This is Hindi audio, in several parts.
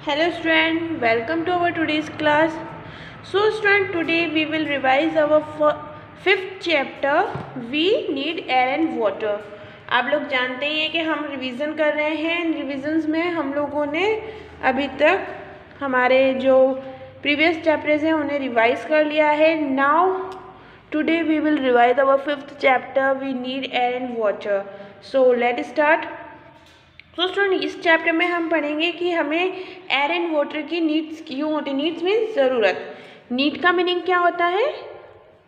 Hello student, welcome to our today's class. So student, today we will revise our fifth chapter. We need air and water. आप लोग जानते ही हैं कि हम रिवीजन कर रहे हैं. इन रिविजन्स में हम लोगों ने अभी तक हमारे जो प्रीवियस चैप्टर्स हैं उन्हें रिवाइज कर लिया है. Now today we will revise our fifth chapter. We need air and water. So let start. तो स्टूडेंट, इस चैप्टर में हम पढ़ेंगे कि हमें एयर एंड वाटर की नीड्स क्यों होती है. नीड्स मीन्स ज़रूरत. नीड का मीनिंग क्या होता है?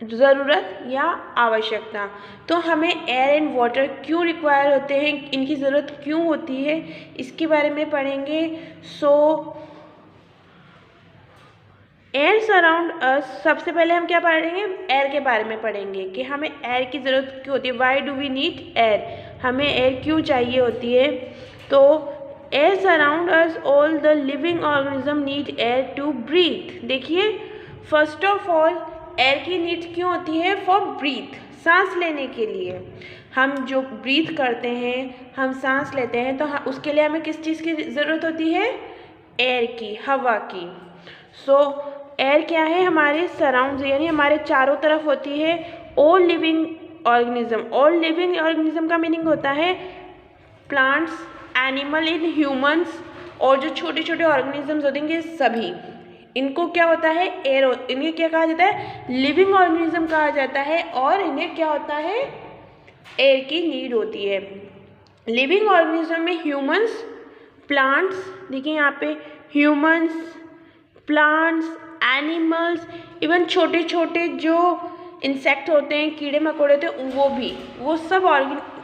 ज़रूरत या आवश्यकता. तो हमें एयर एंड वाटर क्यों रिक्वायर होते हैं, इनकी ज़रूरत क्यों होती है, इसके बारे में पढ़ेंगे. सो एयर सराउंड अस. सबसे पहले हम क्या पढ़ेंगे? एयर के बारे में पढ़ेंगे कि हमें एयर की ज़रूरत क्यों होती है. Why do we need air. हमें एयर क्यों चाहिए होती है. तो air surround us. All the living organism need air to breathe. देखिए, फर्स्ट ऑफ ऑल एयर की नीड क्यों होती है? फॉर ब्रीथ, सांस लेने के लिए. हम जो ब्रीथ करते हैं, हम सांस लेते हैं, तो उसके लिए हमें किस चीज़ की ज़रूरत होती है? एयर की, हवा की. सो एयर क्या है? हमारे सराउंड यानी हमारे चारों तरफ होती है. All living organism. All living organism का मीनिंग होता है प्लांट्स, एनिमल इन ह्यूमंस, और जो छोटे छोटे ऑर्गेनिजम्स होते हैं सभी, इनको क्या होता है? एयर. इन्हें क्या कहा जाता है? लिविंग ऑर्गेनिज्म कहा जाता है. और इन्हें क्या होता है? एयर की नीड होती है. लिविंग ऑर्गेनिज्म में ह्यूमंस, प्लांट्स, देखिए यहाँ पे ह्यूमंस, प्लांट्स, एनिमल्स, इवन छोटे छोटे जो इंसेक्ट होते हैं, कीड़े मकोड़े होते हैं, वो सब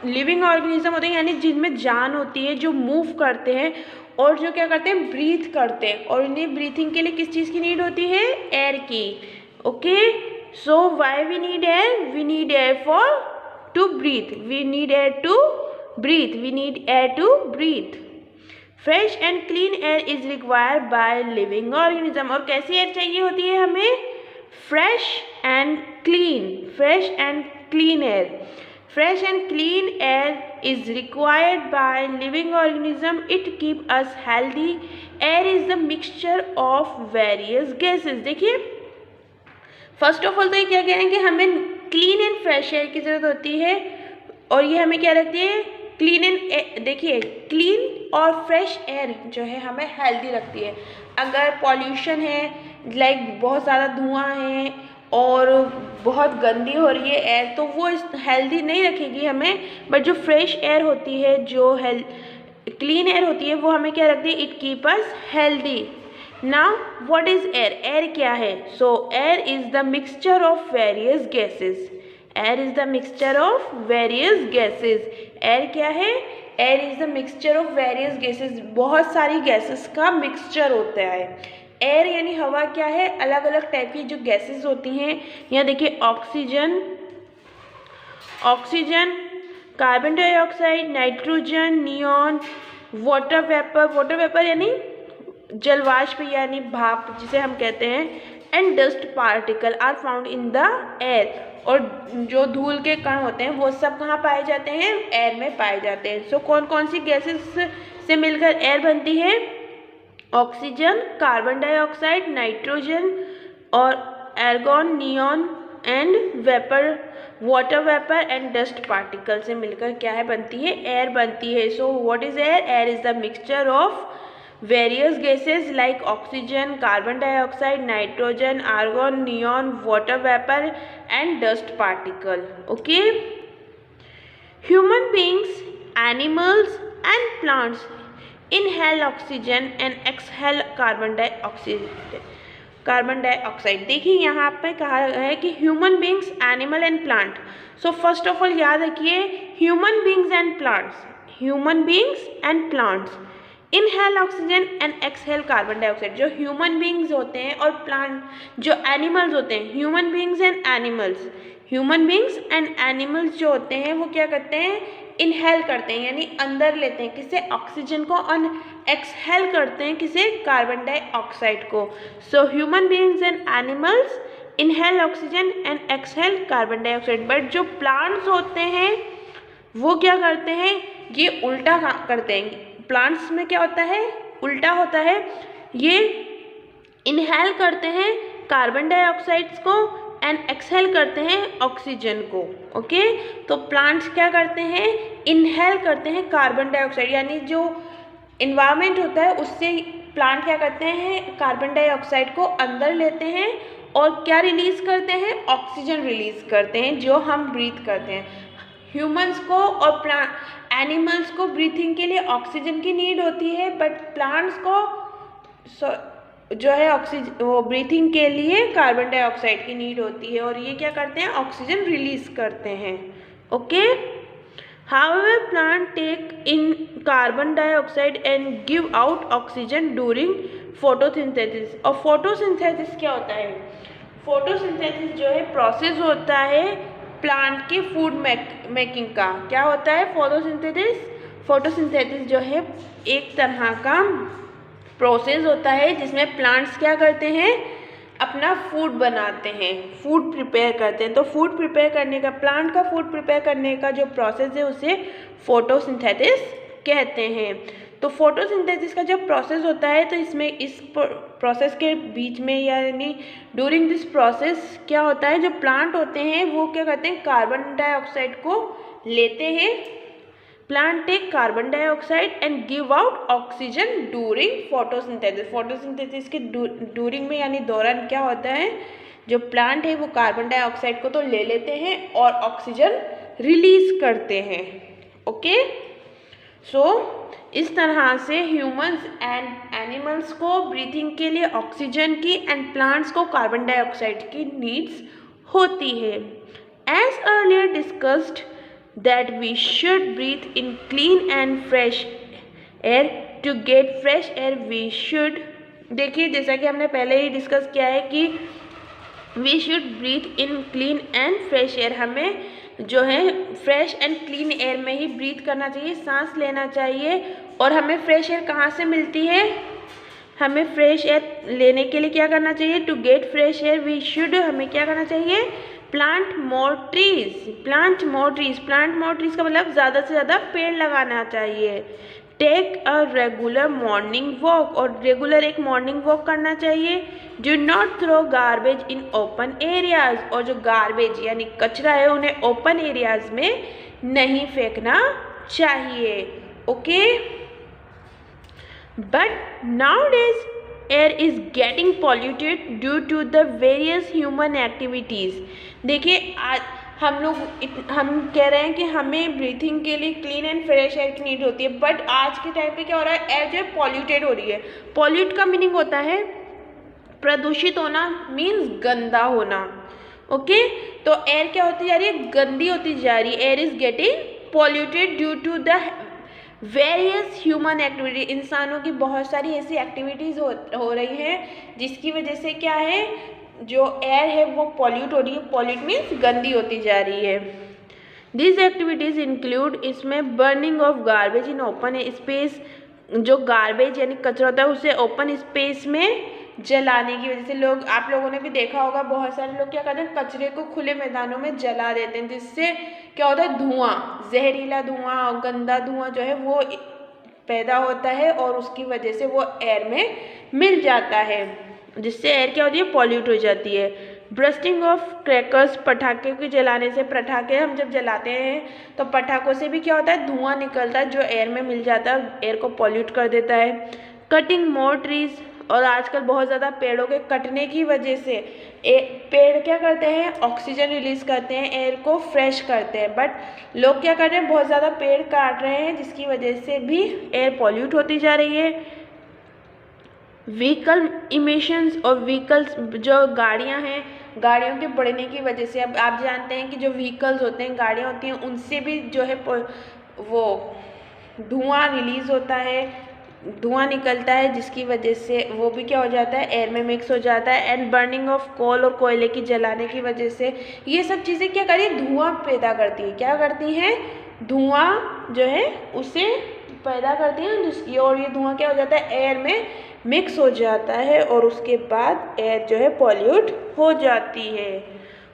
लिविंग ऑर्गेनिज्म होते हैं, यानी जिनमें जान होती है, जो मूव करते हैं और जो क्या करते हैं? ब्रीथ करते हैं. और इन्हें ब्रीथिंग के लिए किस चीज़ की नीड होती है? एयर की. Okay. So why we need air? We need air for to breathe. We need air to breathe. We need air to breathe. Fresh and clean air is required by living organism. और कैसी एयर चाहिए होती है हमें? Fresh and clean. Fresh and clean air. Fresh and clean air is required by living organism. It keep us healthy. Air is the mixture of various gases. देखिए, फर्स्ट ऑफ ऑल तो ये क्या कह रहे हैं कि हमें क्लीन एंड फ्रेश एयर की जरूरत होती है. और ये हमें क्या रखती है? क्लीन एंड, देखिए, क्लीन और फ्रेश एयर जो है हमें हेल्दी रखती है. अगर पॉल्यूशन है, लाइक बहुत ज़्यादा धुआं है और बहुत गंदी हो रही है एयर, तो वो हेल्दी नहीं रखेगी हमें. बट जो फ्रेश एयर होती है, जो क्लीन एयर होती है, वो हमें क्या रखती है? It keep us healthy. Now what is air? Air क्या है? सो air is the mixture of various gases. Air is the mixture of various gases. Air क्या है? Air is the mixture of various gases. बहुत सारी गैसेस का मिक्सचर होता है. एयर यानी हवा क्या है? अलग अलग टाइप की जो गैसेस होती हैं. यहाँ देखिए, oxygen, carbon dioxide, nitrogen, neon, water vapour. Water vapour यानी जलवाष्प यानी भाप जिसे हम कहते हैं. And dust particle are found in the air. और जो धूल के कण होते हैं वो सब कहाँ पाए जाते हैं? एयर में पाए जाते हैं. सो कौन कौन सी गैसेस से मिलकर एयर बनती है? ऑक्सीजन, कार्बन डाइऑक्साइड, नाइट्रोजन और argon, neon and vapour, water vapour and dust particle से मिलकर क्या है? बनती है? एयर बनती है. So what is air? Air is the mixture of various gases like oxygen, carbon dioxide, nitrogen, argon, neon, water vapor and dust particle. Okay. Human beings, animals and plants inhale oxygen and exhale carbon dioxide. देखिए, यहाँ पे कहा है कि human beings, animal and plant. So first of all याद रखिए, human beings and plants. Human beings and plants inhale oxygen and exhale carbon dioxide. जो ह्यूमन बींग्स होते हैं और प्लांट, जो एनिमल्स होते हैं, human beings and animals. Human beings and animals जो होते हैं वो क्या करते हैं? इनहेल करते हैं, यानी अंदर लेते हैं किसे? ऑक्सीजन को. और एक्सहेल करते हैं किसे? कार्बन डाइऑक्साइड को. So human beings and animals inhale oxygen and exhale carbon dioxide. But जो प्लांट्स होते हैं वो क्या करते हैं? ये उल्टा करते हैं. प्लांट्स में क्या होता है? उल्टा होता है. ये इनहेल करते हैं कार्बन डाइऑक्साइड्स को एंड एक्सहेल करते हैं ऑक्सीजन को। ओके, तो प्लांट्स क्या करते हैं, इनहेल करते हैं कार्बन डाइऑक्साइड, यानी जो इन्वायरमेंट होता है उससे प्लांट क्या करते हैं, कार्बन डाइऑक्साइड को अंदर लेते हैं और क्या रिलीज करते हैं, ऑक्सीजन रिलीज करते हैं जो हम ब्रीथ करते हैं। ह्यूमंस को और प्लांट एनिमल्स को ब्रीथिंग के लिए ऑक्सीजन की नीड होती है, बट प्लांट्स को जो है ऑक्सीजन वो ब्रीथिंग के लिए कार्बन डाइऑक्साइड की नीड होती है, और ये क्या करते हैं, ऑक्सीजन रिलीज करते हैं। Okay, however plant take in carbon dioxide and give out oxygen during photosynthesis। और photosynthesis क्या होता है, photosynthesis जो है प्रोसेस होता है प्लांट के फूड मेकिंग का। क्या होता है फोटोसिंथेसिस जो है एक तरह का प्रोसेस होता है जिसमें प्लांट्स क्या करते हैं, अपना फूड बनाते हैं, फूड प्रिपेयर करते हैं। तो फूड प्रिपेयर करने का, प्लांट का फूड प्रिपेयर करने का जो प्रोसेस है उसे फोटोसिंथेसिस कहते हैं। तो फोटोसिंथेसिस का जब प्रोसेस होता है तो इसमें इस प्रोसेस के बीच में यानी ड्यूरिंग दिस प्रोसेस क्या होता है, जो प्लांट होते हैं वो क्या करते हैं, कार्बन डाइऑक्साइड को लेते हैं। Plant take carbon dioxide and give out oxygen during photosynthesis. Photosynthesis के ड्यूरिंग में यानी दौरान क्या होता है, जो प्लांट है वो कार्बन डाइऑक्साइड को तो ले लेते हैं और ऑक्सीजन रिलीज करते हैं। ओके, सो इस तरह से ह्यूमंस एंड एनिमल्स को ब्रीथिंग के लिए ऑक्सीजन की एंड प्लांट्स को कार्बन डाइऑक्साइड की नीड्स होती है। As earlier discussed that we should breathe in clean and fresh air to get fresh air we should, देखिए जैसा कि हमने पहले ही डिस्कस किया है कि we should breathe in clean and fresh air, हमें जो है फ्रेश एंड क्लीन एयर में ही ब्रीथ करना चाहिए, सांस लेना चाहिए। और हमें फ्रेश एयर कहाँ से मिलती है, हमें फ्रेश एयर लेने के लिए क्या करना चाहिए, to get fresh air we should, हमें क्या करना चाहिए, plant more trees. Plant more trees का मतलब ज़्यादा से ज़्यादा पेड़ लगाना चाहिए। Take a regular morning walk, और रेगुलर एक मॉर्निंग वॉक करना चाहिए। Do not throw garbage in open areas, और जो गार्बेज यानी कचरा है उन्हें ओपन एरियाज में नहीं फेंकना चाहिए। Okay, but now days air is getting polluted due to the various human activities. देखिए आज हम कह रहे हैं कि हमें ब्रीथिंग के लिए क्लीन एंड फ्रेश एयर की नीड होती है, बट आज के टाइम पे क्या हो रहा है, एयर जो है पॉल्यूटेड हो रही है। पॉल्यूट का मीनिंग होता है प्रदूषित होना, मीन्स गंदा होना। ओके, तो एयर क्या होती जा रही है, गंदी होती जा रही है। Air is getting polluted due to the various human activity, इंसानों की बहुत सारी ऐसी एक्टिविटीज़ हो रही हैं जिसकी वजह से क्या है, जो एयर है वो पॉल्यूट हो रही है। पॉल्यूट मीन्स गंदी होती जा रही है। दिस एक्टिविटीज़ इंक्लूड, इसमें burning of garbage in open space, जो गार्बेज यानी कचरा होता है उसे ओपन स्पेस में जलाने की वजह से आप लोगों ने भी देखा होगा, बहुत सारे लोग क्या करते हैं, कचरे को खुले मैदानों में जला देते हैं, जिससे क्या होता है, धुआं, जहरीला धुआं और गंदा धुआं जो है वो पैदा होता है और उसकी वजह से वो एयर में मिल जाता है, जिससे एयर क्या होती है, पॉल्यूट हो जाती है। ब्रस्टिंग ऑफ क्रैकर्स, पटाखे के जलाने से, पटाखे हम जब जलाते हैं तो पटाखों से भी क्या होता है, धुआं निकलता है जो एयर में मिल जाता है और एयर को पॉल्यूट कर देता है। कटिंग मोर ट्रीज, और आजकल बहुत ज़्यादा पेड़ों के कटने की वजह से पेड़ क्या करते हैं, ऑक्सीजन रिलीज करते हैं, एयर को फ्रेश करते हैं, बट लोग क्या कर रहे हैं, बहुत ज़्यादा पेड़ काट रहे हैं जिसकी वजह से भी एयर पॉल्यूट होती जा रही है। व्हीकल इमिशंस, और व्हीकल्स जो गाड़ियां हैं, गाड़ियों के बढ़ने की वजह से, अब आप जानते हैं कि जो व्हीकल्स होते हैं, गाड़ियां होती हैं, उनसे भी जो है वो धुआं रिलीज होता है, धुआं निकलता है, जिसकी वजह से वो भी क्या हो जाता है, एयर में मिक्स हो जाता है। एंड बर्निंग ऑफ कोल, और कोयले की जलाने की वजह से ये सब चीज़ें क्या करी, धुआं पैदा करती है, क्या करती हैं, धुआं जो है उसे पैदा करती हैं, और ये धुआं क्या हो जाता है, एयर में मिक्स हो जाता है और उसके बाद एयर जो है पॉल्यूट हो जाती है।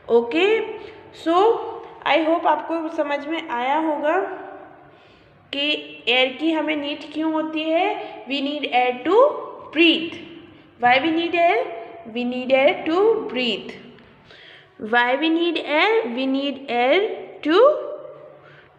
ओके, सो आई होप आपको समझ में आया होगा कि एयर की हमें नीड क्यों होती है, we need air to breathe. Why we need air? We need air to breathe. Why we need air? We need air to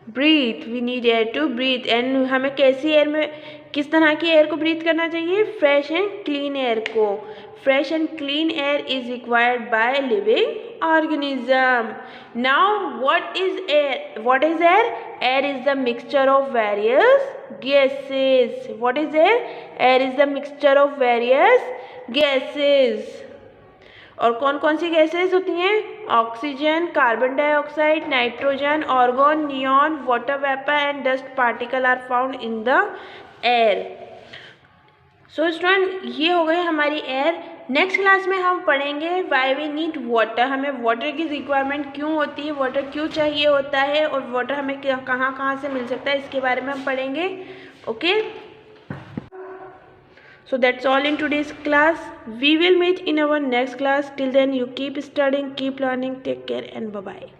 breathe. We need air to breathe. And हमें कैसी एयर में, किस तरह की एयर को ब्रीथ करना चाहिए? फ्रेश एंड क्लीन एयर को. Fresh and clean air is required by living organism. Now what is air? What is air? Air is the mixture of various gases. What is air? Air is the mixture of various gases. और कौन कौन सी गैसेस होती हैं? Oxygen, carbon dioxide, nitrogen, argon, neon, water vapour and dust particle are found in the air. So student, ये हो गई हमारी एयर. नेक्स्ट क्लास में हम पढ़ेंगे व्हाई वी नीड वाटर. हमें वाटर की रिक्वायरमेंट क्यों होती है, वाटर क्यों चाहिए होता है, और वाटर हमें कहाँ कहाँ से मिल सकता है, इसके बारे में हम पढ़ेंगे. Okay, so that's all in today's class. We will meet in our next class. Till then, you keep studying, keep learning. Take care and bye bye.